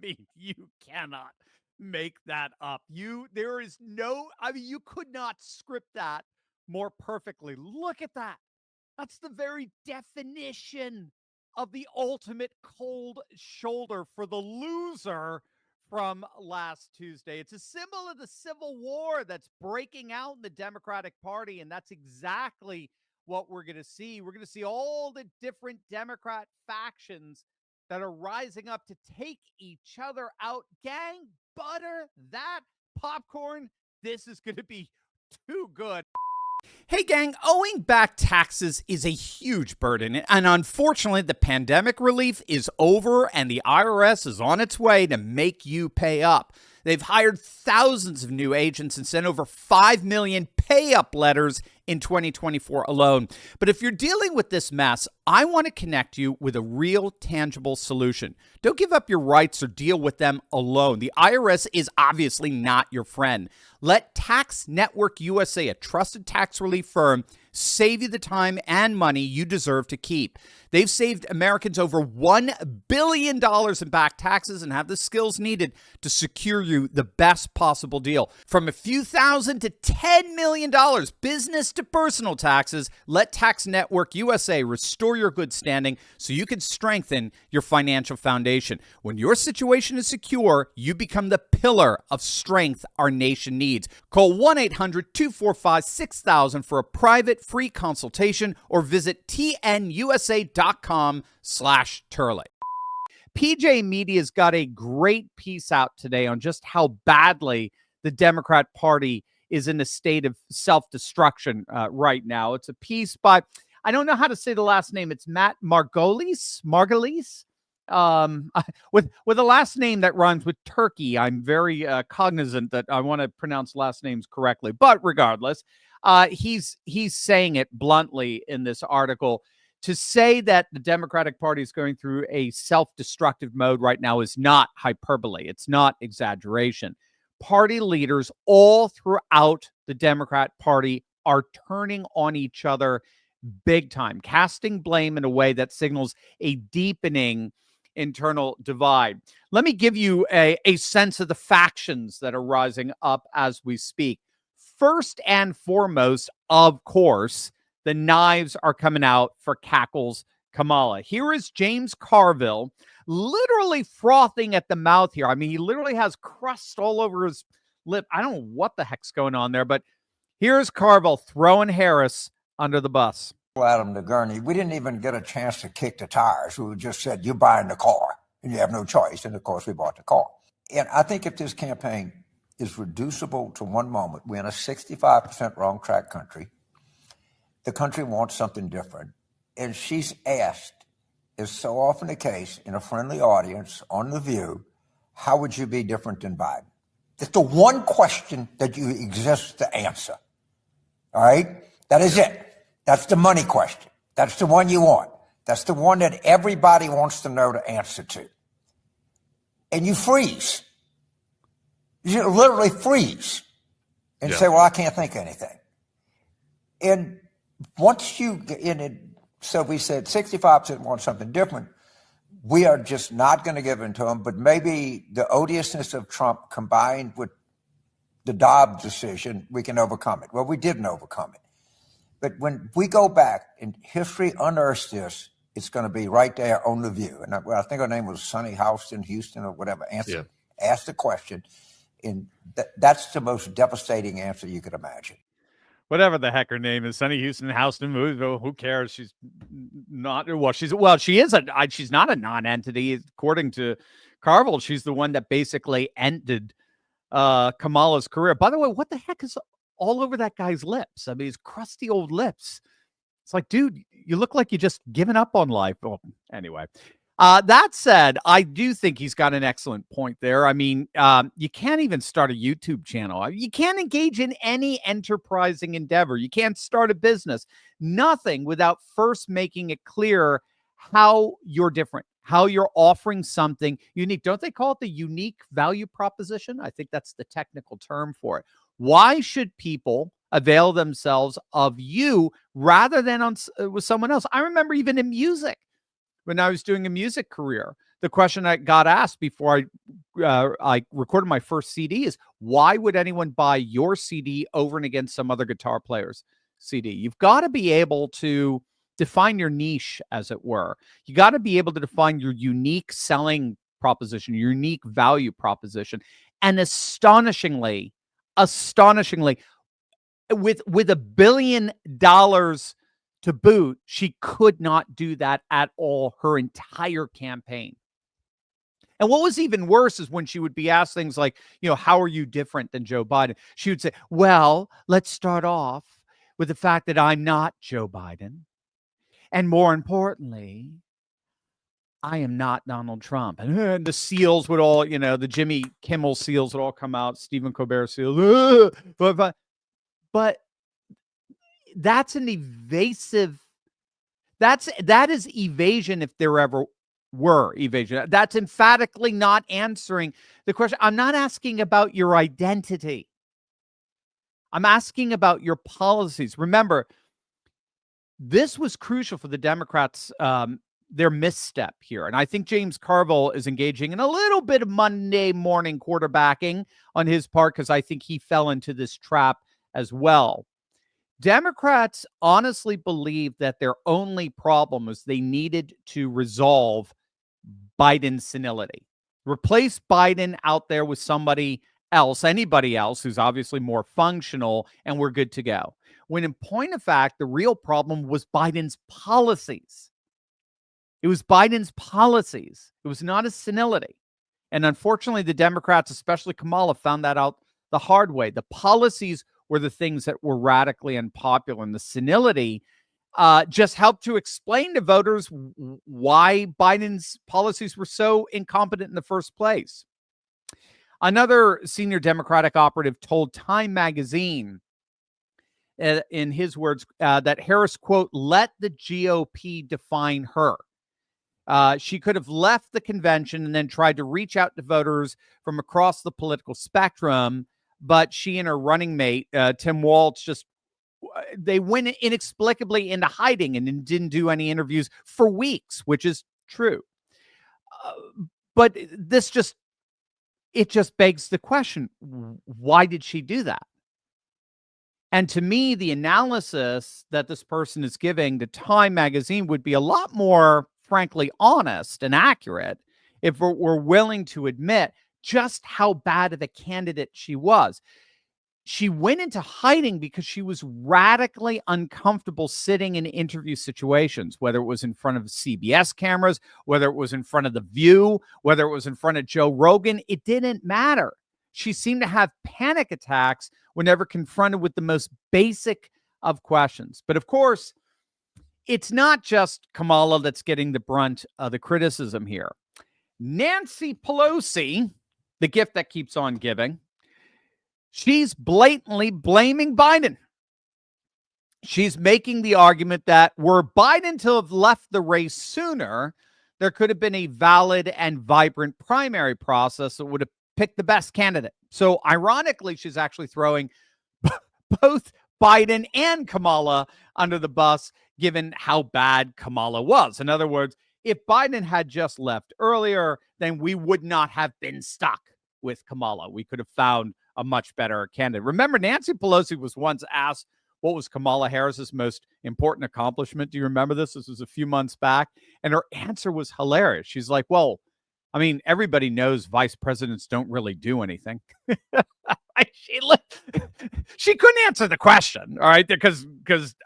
mean, you cannot make that up. There is no, I mean, you could not script that more perfectly. Look at that. That's the very definition of the ultimate cold shoulder for the loser from last Tuesday. It's a symbol of the civil war that's breaking out in the Democratic Party, and that's exactly what we're going to see. We're going to see all the different Democrat factions that are rising up to take each other out. Gang, butter that popcorn. This is going to be too good. Hey, gang, owing back taxes is a huge burden, and unfortunately, the pandemic relief is over, and the IRS is on its way to make you pay up. They've hired thousands of new agents and sent over 5 million pay-up letters in 2024 alone. But if you're dealing with this mess, I want to connect you with a real, tangible solution. Don't give up your rights or deal with them alone. The IRS is obviously not your friend. Let Tax Network USA, a trusted tax relief firm, save you the time and money you deserve to keep. They've saved Americans over $1 billion in back taxes and have the skills needed to secure you the best possible deal. From a few thousand to $10 million, business to personal taxes, let Tax Network USA restore your good standing so you can strengthen your financial foundation. When your situation is secure, you become the pillar of strength our nation needs. Call 1-800-245-6000 for a private free consultation or visit tnusa.com/Turley. PJ Media's got a great piece out today on just how badly the Democrat Party is in a state of self-destruction right now. It's a piece by, I don't know how to say the last name. It's Matt Margolis, with a last name that rhymes with turkey. I'm very cognizant that I want to pronounce last names correctly, but regardless, he's saying it bluntly in this article. To say that the Democratic Party is going through a self-destructive mode right now is not hyperbole. It's not exaggeration. Party leaders all throughout the Democrat Party are turning on each other big time, casting blame in a way that signals a deepening internal divide. Let me give you a sense of the factions that are rising up as we speak. First and foremost, of course, the knives are coming out for Cackle's Kamala. Here is James Carville literally frothing at the mouth here. I mean, he literally has crust all over his lip. I don't know what the heck's going on there, but here's Carville throwing Harris under the bus. Adam DeGurney, we didn't even get a chance to kick the tires. We just said, you're buying the car, and you have no choice. And, of course, we bought the car. And I think if this campaign is reducible to one moment, we're in a 65% wrong track country. The country wants something different. And she's asked, as so often the case, in a friendly audience on The View, how would you be different than Biden? That's the one question that you exist to answer. All right? That is it. That's the money question. That's the one you want. That's the one that everybody wants to know the answer to. And you freeze. You literally freeze and say, well, I can't think of anything. And once you get in it, so we said 65% want something different. We are just not going to give in to them, but maybe the odiousness of Trump combined with the Dobbs decision, we can overcome it. Well, we didn't overcome it. But when we go back and history unearths this, it's going to be right there on The View. And I think her name was Sunny Houston or whatever. Asked the question. And that's the most devastating answer you could imagine. Whatever the heck her name is, Sunny Houston, who cares? She's not, she's not a non-entity. According to Carville, she's the one that basically ended Kamala's career. By the way, what the heck is all over that guy's lips? I mean, his crusty old lips. It's like, dude, you look like you just given up on life. Well, anyway. That said, I do think he's got an excellent point there. I mean, you can't even start a YouTube channel. You can't engage in any enterprising endeavor. You can't start a business. Nothing without first making it clear how you're different, how you're offering something unique. Don't they call it the unique value proposition? I think that's the technical term for it. Why should people avail themselves of you rather than with someone else? I remember even in music, when I was doing a music career. The question I got asked before I recorded my first CD is, why would anyone buy your CD over and against some other guitar player's CD? You've got to be able to define your niche, as it were. You got to be able to define your unique selling proposition, your unique value proposition. And astonishingly, with $1 billion to boot, she could not do that at all her entire campaign. And what was even worse is when she would be asked things like, how are you different than Joe Biden? She would say, well, let's start off with the fact that I'm not Joe Biden. And more importantly, I am not Donald Trump. And the seals would all, the Jimmy Kimmel seals would all come out, Stephen Colbert seals. But that's an evasive, that is evasion if there ever were evasion. That's emphatically not answering the question. I'm not asking about your identity. I'm asking about your policies. Remember, this was crucial for the Democrats, their misstep here. And I think James Carville is engaging in a little bit of Monday morning quarterbacking on his part, because I think he fell into this trap as well. Democrats honestly believe that their only problem was they needed to resolve Biden's senility. Replace Biden out there with somebody else, anybody else who's obviously more functional, and we're good to go. When in point of fact, the real problem was Biden's policies. It was Biden's policies. It was not his senility. And unfortunately, the Democrats, especially Kamala, found that out the hard way. The policies were the things that were radically unpopular, and the senility just helped to explain to voters why Biden's policies were so incompetent in the first place. Another senior Democratic operative told Time magazine, in his words, that Harris, quote, let the GOP define her. She could have left the convention and then tried to reach out to voters from across the political spectrum, but she and her running mate, Tim Walz, they went inexplicably into hiding and didn't do any interviews for weeks, which is true. But it just begs the question, why did she do that? And to me, the analysis that this person is giving to Time magazine would be a lot more, frankly, honest and accurate if we're willing to admit just how bad of a candidate she was. She went into hiding because she was radically uncomfortable sitting in interview situations, whether it was in front of CBS cameras, whether it was in front of The View, whether it was in front of Joe Rogan. It didn't matter. She seemed to have panic attacks whenever confronted with the most basic of questions. But of course, it's not just Kamala that's getting the brunt of the criticism here. Nancy Pelosi, the gift that keeps on giving, she's blatantly blaming Biden. She's making the argument that were Biden to have left the race sooner, there could have been a valid and vibrant primary process that would have picked the best candidate. So ironically, she's actually throwing both Biden and Kamala under the bus, given how bad Kamala was. In other words, if Biden had just left earlier, then we would not have been stuck with Kamala. We could have found a much better candidate. Remember, Nancy Pelosi was once asked what was Kamala Harris's most important accomplishment. Do you remember this? This was a few months back. And her answer was hilarious. She's like, well, I mean, everybody knows vice presidents don't really do anything. She couldn't answer the question, all right, because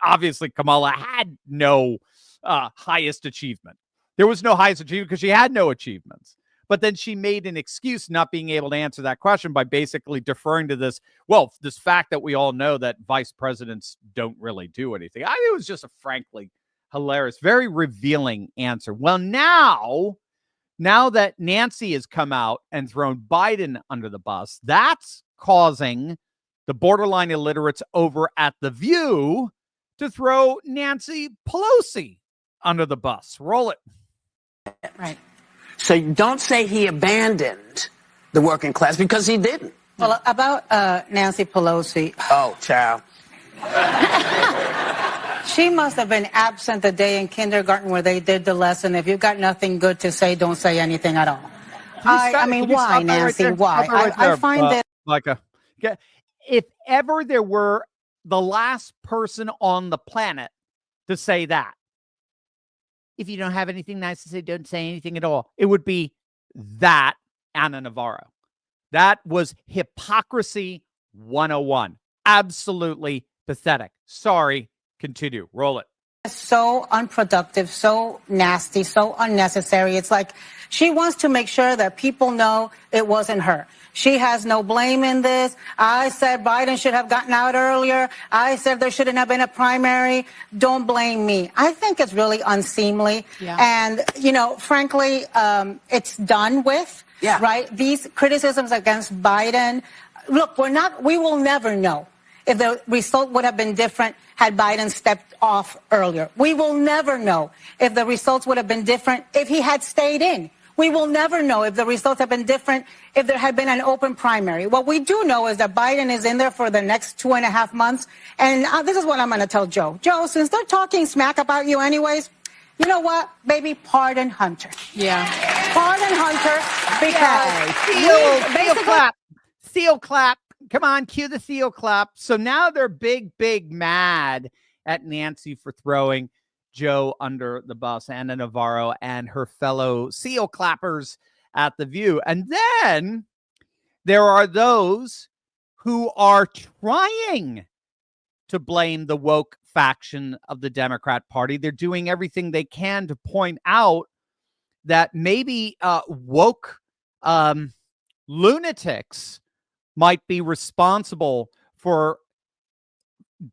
obviously Kamala had no highest achievement. There was no highest achievement because she had no achievements. But then she made an excuse not being able to answer that question by basically deferring to this fact that we all know that vice presidents don't really do anything. It was just a frankly hilarious, very revealing answer. Well, now that Nancy has come out and thrown Biden under the bus, that's causing the borderline illiterates over at The View to throw Nancy Pelosi under the bus. Roll it. Right. So you don't say he abandoned the working class, because he didn't. Well, about Nancy Pelosi. Oh, child. She must have been absent the day in kindergarten where they did the lesson. If you've got nothing good to say, don't say anything at all. I mean, why, Nancy? Why? I find that if ever there were the last person on the planet to say that, if you don't have anything nice to say, don't say anything at all, it would be that Ana Navarro. That was hypocrisy 101. Absolutely pathetic. Sorry. Continue. Roll it. so unproductive, so nasty, so unnecessary. It's like she wants to make sure that people know it wasn't her. She has no blame in this. I said Biden should have gotten out earlier. I said there shouldn't have been a primary. Don't blame me. I think it's really unseemly. Yeah. And, you know, frankly, it's done with, right? These criticisms against Biden. Look, we will never know if the result would have been different had Biden stepped off earlier. We will never know if the results would have been different if he had stayed in. We will never know if the results have been different if there had been an open primary. What we do know is that Biden is in there for the next 2.5 months. And this is what I'm going to tell Joe. Joe, since they're talking smack about you anyways, you know what, baby? Pardon Hunter. Yeah. Pardon Hunter because Theo clap. Theo clap. Come on, cue the Theo clap. So now they're big mad at Nancy for throwing Joe under the bus, Ana Navarro and her fellow Theo clappers at The View. And then there are those who are trying to blame the woke faction of the Democrat Party. They're doing everything they can to point out that maybe woke lunatics might be responsible for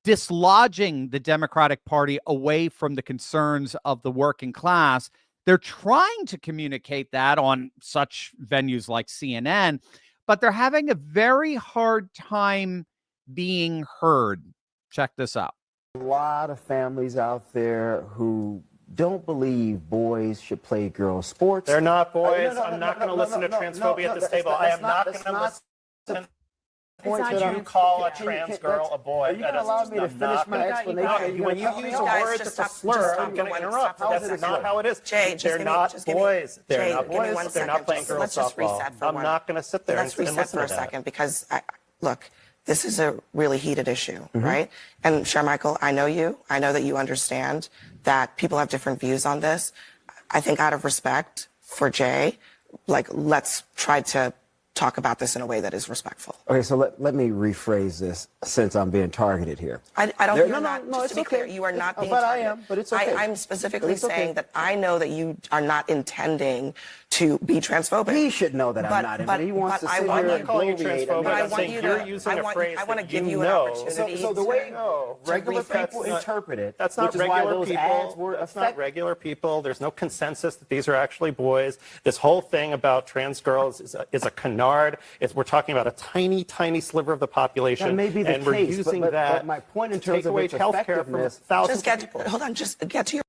dislodging the Democratic Party away from the concerns of the working class. They're trying to communicate that on such venues like CNN, but they're having a very hard time being heard. Check this out. A lot of families out there who don't believe boys should play girls' sports. They're not boys. I'm not going to listen to transphobia at this table. I am not going to listen. You call a trans girl a boy. Are you going to allow me to finish my explanation? When you use a word that's a slur, I'm going to interrupt. That's not how it is. They're not boys. They're not boys. They're not playing girls softball. I'm not going to sit there and listen to that. Let's reset for a second because, look, this is a really heated issue, right? And Sharmichael, I know you. I know that you understand that people have different views on this. I think out of respect for Jay, like, let's try to talk about this in a way that is respectful. Okay, so let me rephrase this since I'm being targeted here. I don't. You're not. Just to be clear, you are not being targeted. But I am. But it's okay. I'm specifically saying that I know that you are not intending to be transphobic. He should know that I'm not. But he wants to sit here and calling you transphobic. I'm saying you're using a phrase that you know. So the way regular people interpret it, that's not regular people. That's not regular people. There's no consensus that these are actually boys. This whole thing about trans girls is a canard. We're talking about a tiny, tiny sliver of the population. That may be the and we're case, using but that my point in to terms take of away its healthcare from thousands of people. Hold on, just get to your...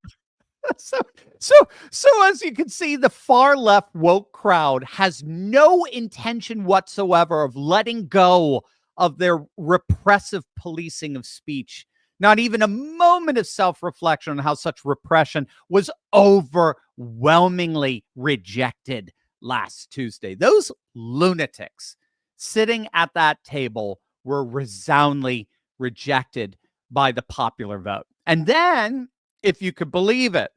So as you can see, the far left woke crowd has no intention whatsoever of letting go of their repressive policing of speech. Not even a moment of self-reflection on how such repression was overwhelmingly rejected last Tuesday. Those lunatics sitting at that table were resoundingly rejected by the popular vote. And then, if you could believe it,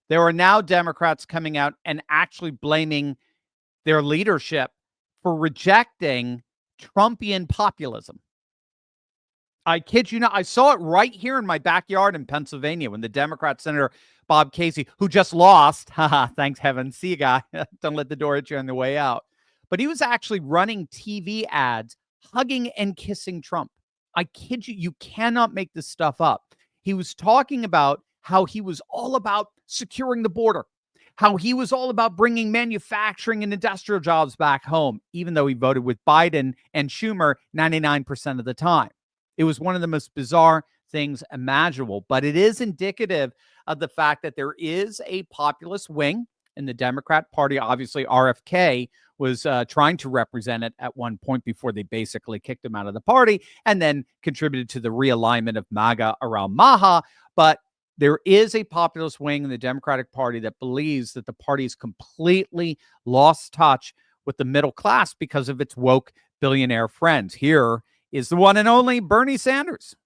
there are now Democrats coming out and actually blaming their leadership for rejecting Trumpian populism. I kid you not. I saw it right here in my backyard in Pennsylvania when the Democrat Senator Bob Casey, who just lost, thanks heaven, see you guy, don't let the door hit you on the way out. But he was actually running TV ads, hugging and kissing Trump. I kid you, you cannot make this stuff up. He was talking about how he was all about securing the border, how he was all about bringing manufacturing and industrial jobs back home, even though he voted with Biden and Schumer 99% of the time. It was one of the most bizarre things imaginable, but it is indicative of the fact that there is a populist wing in the Democrat Party. Obviously, RFK was trying to represent it at one point before they basically kicked him out of the party, and then contributed to the realignment of MAGA around Maha. But there is a populist wing in the Democratic Party that believes that the party has completely lost touch with the middle class because of its woke billionaire friends. Here is the one and only Bernie Sanders.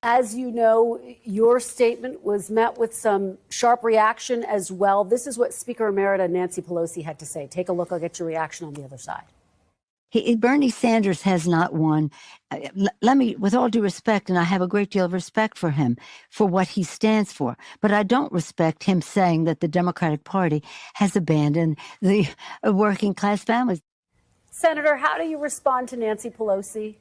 As you know, your statement was met with some sharp reaction as well. This is what Speaker Emerita Nancy Pelosi had to say. Take a look. I'll get your reaction on the other side. Bernie Sanders has not won. Let me, with all due respect, and I have a great deal of respect for him, for what he stands for, but I don't respect him saying that the Democratic Party has abandoned the working class families. Senator, how do you respond to Nancy Pelosi?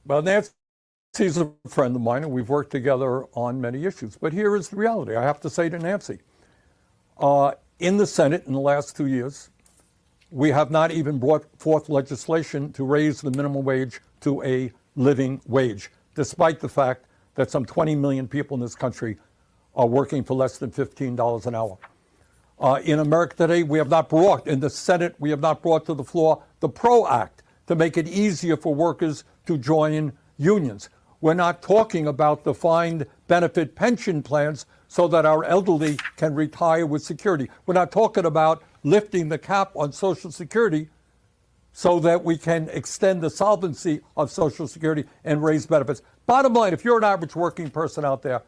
Well, Nancy's a friend of mine, and we've worked together on many issues. But here is the reality. I have to say to Nancy, in the Senate in the last 2 years, we have not even brought forth legislation to raise the minimum wage to a living wage, despite the fact that some 20 million people in this country are working for less than $15 an hour. In America today, we have not brought, in the Senate, we have not brought to the floor the PRO Act to make it easier for workers to join unions. We're not talking about defined benefit pension plans so that our elderly can retire with security. We're not talking about lifting the cap on Social Security so that we can extend the solvency of Social Security and raise benefits. Bottom line, if you're an average working person out there,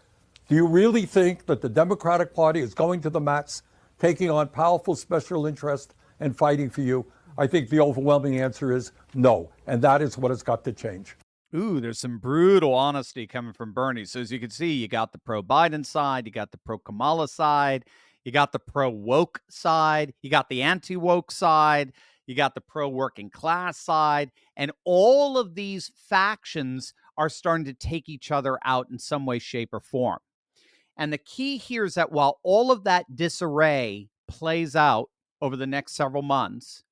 do you really think that the Democratic Party is going to the mats, taking on powerful special interests and fighting for you? I think the overwhelming answer is no, and that is what has got to change. Ooh, there's some brutal honesty coming from Bernie. So as you can see, you got the pro-Biden side, you got the pro-Kamala side, you got the pro-woke side, you got the anti-woke side, you got the pro-working class side, and all of these factions are starting to take each other out in some way, shape, or form. And the key here is that while all of that disarray plays out over the next several months,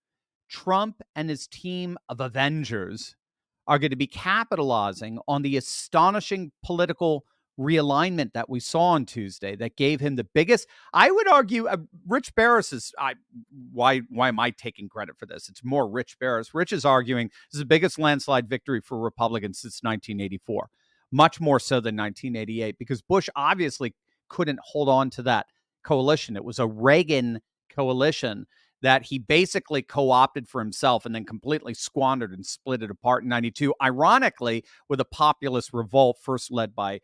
Trump and his team of Avengers are going to be capitalizing on the astonishing political realignment that we saw on Tuesday that gave him the biggest, I would argue, Rich Barris is, why am I taking credit for this? It's more Rich Barris. Rich is arguing this is the biggest landslide victory for Republicans since 1984, much more so than 1988, because Bush obviously couldn't hold on to that coalition. It was a Reagan coalition that he basically co-opted for himself and then completely squandered and split it apart in 92, ironically, with a populist revolt first led by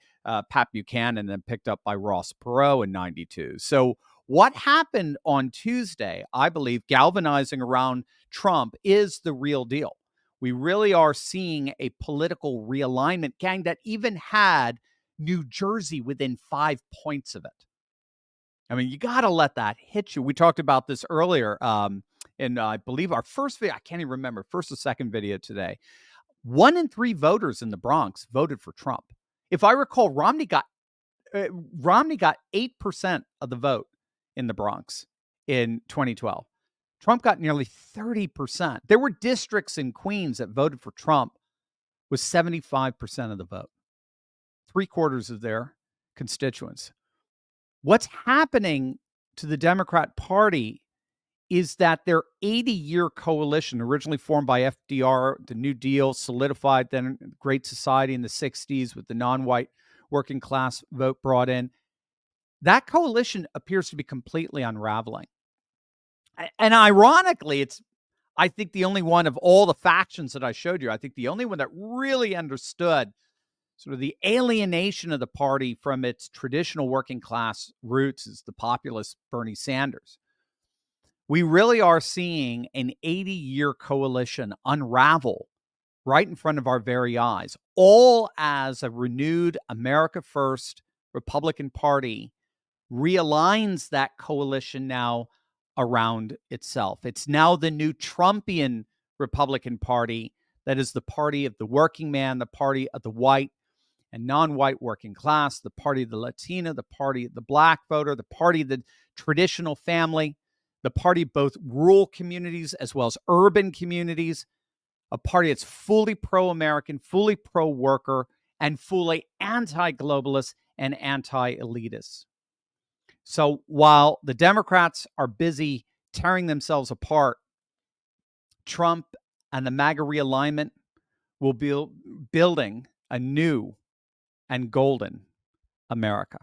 Pat Buchanan and then picked up by Ross Perot in 92. So what happened on Tuesday, I believe, galvanizing around Trump is the real deal. We really are seeing a political realignment, gang, that even had New Jersey within 5 points of it. I mean, you got to let that hit you. We talked about this earlier in, I believe, our first video. I can't even remember, first or second video today. 1 in 3 voters in the Bronx voted for Trump. If I recall, Romney got 8% of the vote in the Bronx in 2012. Trump got nearly 30%. There were districts in Queens that voted for Trump with 75% of the vote, 3/4 of their constituents. What's happening to the Democrat Party is that their 80-year coalition, originally formed by FDR, the New Deal, solidified, then Great Society in the 60s with the non-white working class vote brought in, that coalition appears to be completely unraveling. And ironically, it's, I think, the only one of all the factions that I showed you, I think the only one that really understood sort of the alienation of the party from its traditional working class roots is the populist Bernie Sanders. We really are seeing an 80-year coalition unravel right in front of our very eyes, all as a renewed America First Republican Party realigns that coalition now around itself. It's now the new Trumpian Republican Party that is the party of the working man, the party of the white and non-white working class, the party of the Latina, the party of the black voter, the party of the traditional family, the party of both rural communities as well as urban communities, a party that's fully pro-American, fully pro-worker, and fully anti-globalist and anti-elitist. So while the Democrats are busy tearing themselves apart, Trump and the MAGA realignment will be building a new and golden America.